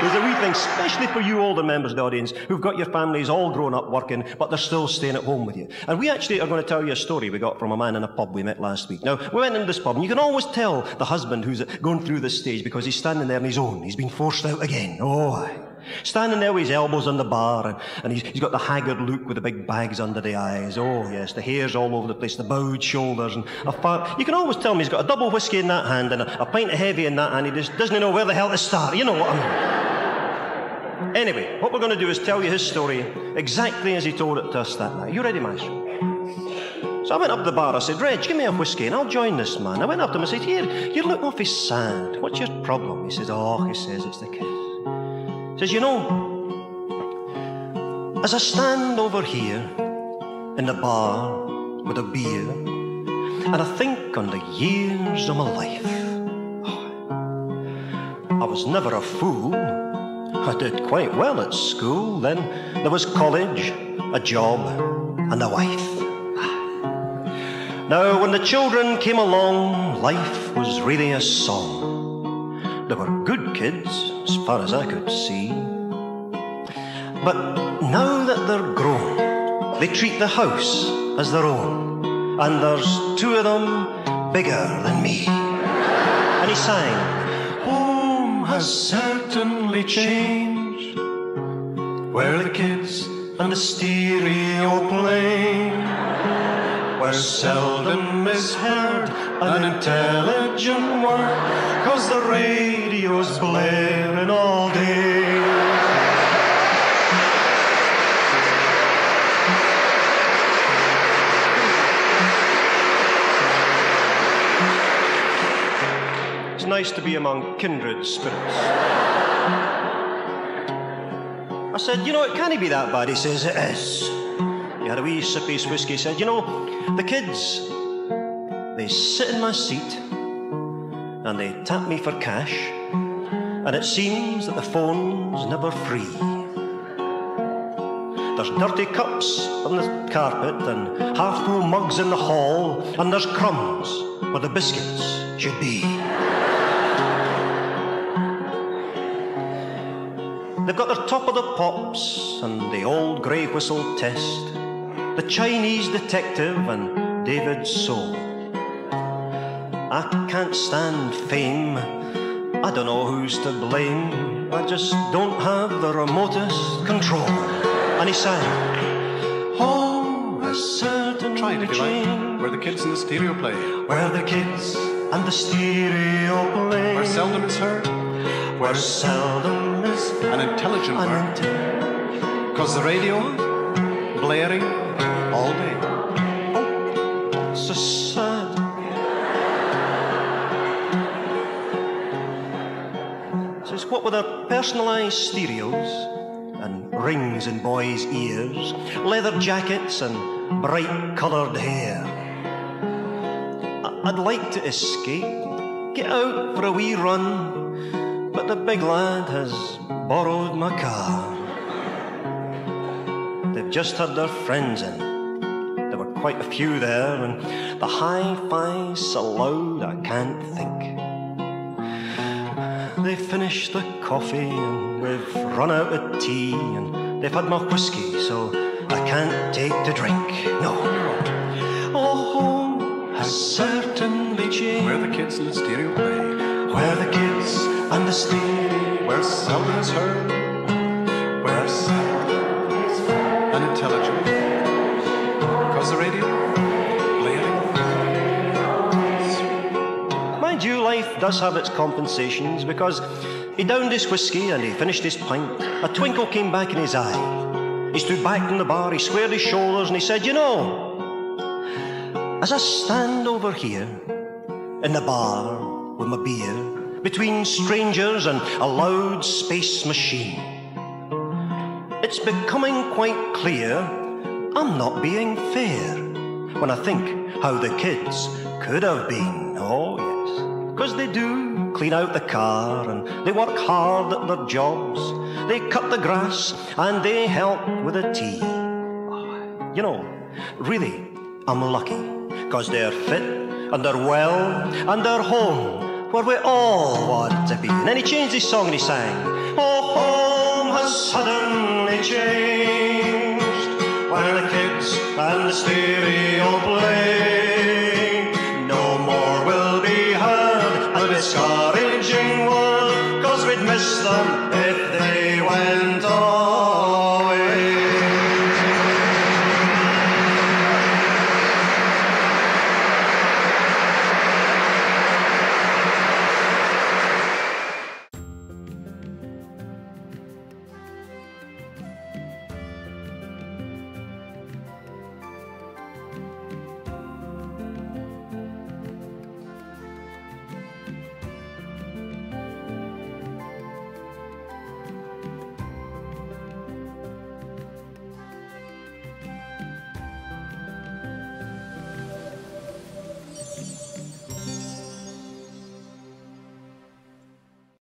There's a wee thing, especially for you older members of the audience who've got your families all grown up working, but they're still staying at home with you. And we actually are going to tell you a story we got from a man in a pub we met last week. Now, we went into this pub, and you can always tell the husband who's going through this stage because he's standing there on his own. He's been forced out again. Oh, aye. Standing there with his elbows on the bar, and he's got the haggard look with the big bags under the eyes. Oh, yes, the hair's all over the place, the bowed shoulders, and you can always tell him he's got a double whiskey in that hand and a pint of heavy in that hand. He just doesn't know where the hell to start. You know what I mean. Anyway, what we're going to do is tell you his story exactly as he told it to us that night. You ready, Maestro? So I went up to the bar, I said, Reg, give me a whiskey and I'll join this man. I went up to him and said, here, you're looking awfully sad. What's your problem? He says, oh, he says, it's the kids. He says, you know, as I stand over here in the bar with a beer, and I think on the years of my life, I was never a fool. I did quite well at school. Then there was college, a job, and a wife. Now, when the children came along, life was really a song. They were good kids, as far as I could see. But now that they're grown, they treat the house as their own. And there's two of them bigger than me. And he sang, home has certainly changed, where the kids and the stereo play, where seldom is heard an intelligent word, 'cause the radio's blaring all day. It's nice to be among kindred spirits. I said, you know, it can't be that bad. He says, it is. He had a wee sip of his whiskey. He said, you know, the kids, they sit in my seat and they tap me for cash, and it seems that the phone's never free. There's dirty cups on the carpet and half-full mugs in the hall, and there's crumbs where the biscuits should be. They've got their top of the pops and the old grey whistle test, the Chinese detective and David Soul. I can't stand fame, I don't know who's to blame, I just don't have the remotest control. And he sang, home has certainly Try it if you changed, like. Where the kids and the stereo play, where the kids and the stereo play, where seldom is heard where seldom is an intelligent word, 'cause the radio blaring all day. Oh, so sad. Says, what with their personalised stereos and rings in boys' ears, leather jackets and bright coloured hair, I'd like to escape, get out for a wee run, but the big lad has borrowed my car. They've just had their friends in. There were quite a few there, and the hi-fi's so loud I can't think. They've finished the coffee and we've run out of tea, and they've had my whiskey, so I can't take to drink. No. Oh, home has certainly changed, Where the kids and the stereo play, where the kids and the stereo, where seldom is heard where seldom is an intelligent, 'cause the radio blaring. Mind you, life does have its compensations, because he downed his whiskey and he finished his pint. A twinkle came back in his eye. He stood back in the bar, he squared his shoulders, and he said, you know, as I stand over here in the bar with my beer, between strangers and a loud space machine, it's becoming quite clear I'm not being fair when I think how the kids could have been. Oh yes, because they do clean out the car and they work hard at their jobs, they cut the grass and they help with the tea. You know, really, I'm lucky, because they're fit and they're well and they're home where we all want to be. And then he changed his song and he sang, Oh, home has suddenly changed when the kids and the stereo play.